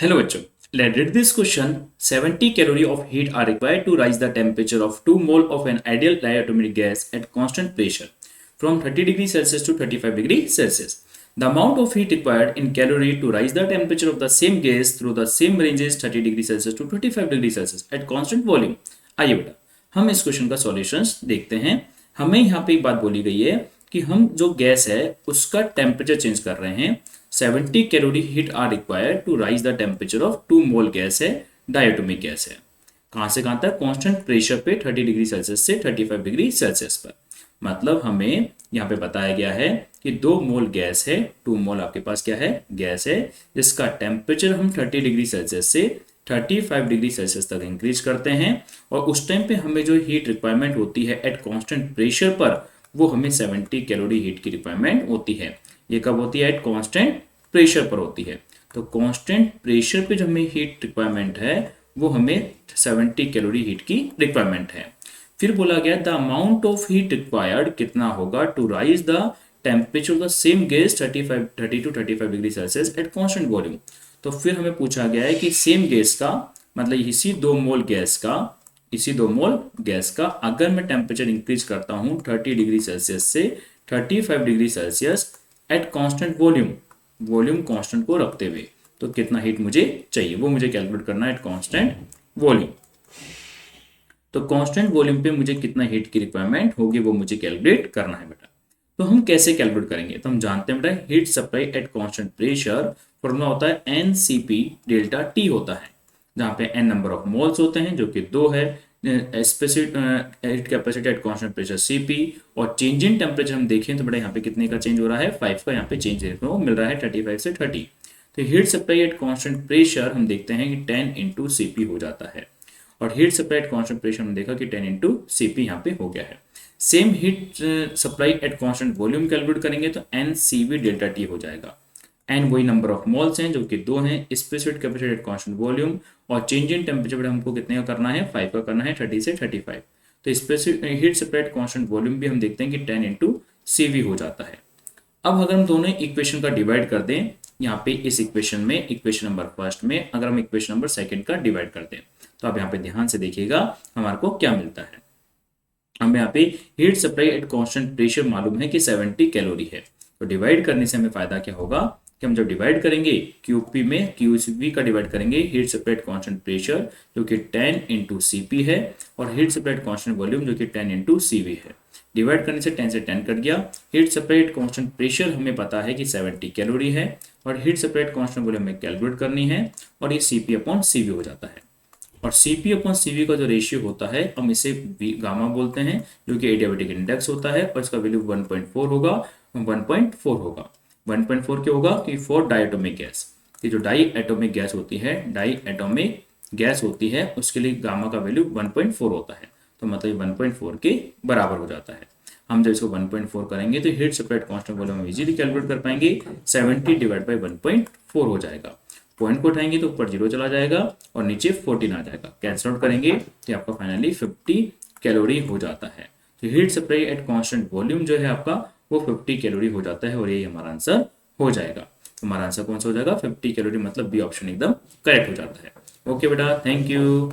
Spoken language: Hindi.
Hello बच्चों, let's read this question. 70 calorie of heat are required to rise the temperature of 2 mole of an ideal diatomic gas at constant pressure from 30 degrees Celsius to 35 degrees Celsius. The amount of heat required in calorie to rise the temperature of the same gas through the same ranges 30 degrees Celsius to 25 degrees Celsius at constant volume. आइए बेटा हम इस क्वेश्चन का सॉल्यूशंस देखते हैं। हमें यहाँ पे एक बात बोली गई है कि हम जो गैस है उसका टेम्परेचर चेंज कर रहे हैं। 70 calorie heat are required to raise the temperature of 2 mole gas है, डायटोमिक गैस है। कहाँ से कहाँ तक? कांस्टेंट प्रेशर पे 30 डिग्री सेल्सियस से 35 डिग्री सेल्सियस पर। मतलब हमें यहाँ पे बताया गया है कि 2 मोल गैस है, 2 मोल आपके पास क्या है? गैस है, जिसका टेम्परेचर हम 30 डिग्री सेल्सियस से 35 डिग्री सेल्सियस तक इंक्रीज करते हैं और उस टाइम पे हमें जो हीट रिक्वायरमेंट होती है एट कांस्टेंट प्रेशर पर, वो हमें 70 कैलोरी हीट की रिक्वायरमेंट होती है। ये कब होती है? एट कांस्टेंट प्रेशर पर होती है। तो कांस्टेंट प्रेशर पे जो हमें हीट रिक्वायरमेंट है वो हमें 70 कैलोरी हीट की रिक्वायरमेंट है। फिर बोला गया the amount of heat required कितना होगा to raise the temperature of the same gas 30 to 35 degree Celsius at constant volume. तो फिर हमें पूछा गया है कि सेम गैस का मतलब इसी 2 मोल गैस का अगर मैं टेम्परेचर इंक्रीज करता हूं 30 डिग्री सेल्सियस से 35 degree Celsius at constant volume constant को रखते हुए, तो कितना हीट मुझे चाहिए वो मुझे कैलकुलेट करना है एट कांस्टेंट वॉल्यूम। तो कांस्टेंट वॉल्यूम पे मुझे कितना हीट की रिक्वायरमेंट होगी वो मुझे कैलकुलेट करना है बेटा। तो हम कैसे कैलकुलेट करेंगे? तो हम जानते हैं बेटा heat supply at constant pressure formula होता है NCP डेल्टा T होता है, जहां पे n नंबर ऑफ मोल्स होते हैं जो कि 2 है, specific heat capacity at constant pressure Cp, और चेंज इन टेम्परेचर हम देखें तो बेटा यहाँ पे कितने का चेंज हो रहा है? 5 का यहाँ पे चेंज देखने को मिल रहा है, 35 से 30। तो heat supply at constant pressure हम देखते हैं कि 10 इंटू Cp हो जाता है, और heat supply at constant pressure हमने देखा कि 10 इंटू Cp यहाँ पे हो गया है। Same heat supply eight constant volume calculate करेंगे तो NCV डेल्टा T हो जाएगा। एन वही नंबर ऑफ मोल्स हैं जो कि 2 हैं, specific capacity eight constant volume, और चेंज इन टेम्परेचर हमको कितने का करना है? 5 का करना है, 30 से 35। तो specific heat supply eight constant volume भी हम देखते हैं कि 10 इंटू CV हो जाता है। अब अगर हम दोनों इक्वेशन का डिवाइड कर दें, यहाँ पे इस इक्वेशन में इक्वेशन नंबर फर्स्ट में अगर हम इक्वेशन नंबर सेकंड का डिवाइड कर दें तो आप यहाँ पे ध्यान से देखिएगा हमारे को क्या मिलता है। हमें यहाँ पे heat supply at constant pressure मालूम है कि 70 कैलोरी है, तो डिवाइड करने से हमें फायदा क्या होगा कि हम जब डिवाइड करेंगे QP में QCV का डिवाइड करेंगे heat supply at constant pressure जो कि 10 इंटू CP है, और heat supply eight constant volume जो कि 10 इंटू CV है। डिवाइड करने से 10 से 10 कट गया। Heat supply at constant pressure हमें पता है कि 70 कैलोरी है, और heat supply eight constant volume हमें कैलकुलेट करनी है, और ये CP अपॉन CV हो जाता है। और CP अपॉन CV का जो रेशियो होता है हम इसे गामा बोलते हैं, जो कि एडियाबैटिक इंडेक्स होता है, और इसका वैल्यू 1.4 होगा। 1.4 होगा 1.4 क्यों होगा? कि फॉर डायटोमिक गैस, ये जो डाई एटोमिक गैस होती है उसके लिए गामा का वैल्यू 1.4 होता है, तो मतलब 1.4 के बराबर हो जाता है। हम जब इसको 1.4 करेंगे तो heat supply eight constant volume हम इजीली कैलकुलेट कर पाएंगे। 70 डिवाइड बाई 1.4 हो जाएगा। पॉइंट को उठाएंगे तो ऊपर 0 चला जाएगा और नीचे 14 आ जाएगा। कैंसिल आउट करेंगे तो आपका फाइनली 50 कैलोरी हो जाता है। तो heat supply eight constant volume जो है आपका वो 50 कैलोरी हो जाता है, और यही हमारा आंसर हो जाएगा। हमारा आंसर कौन सा हो जाएगा? 50 कैलोरी, मतलब बी ऑप्शन एकदम करेक्ट हो जाता है। ओके बेटा, थैंक यू।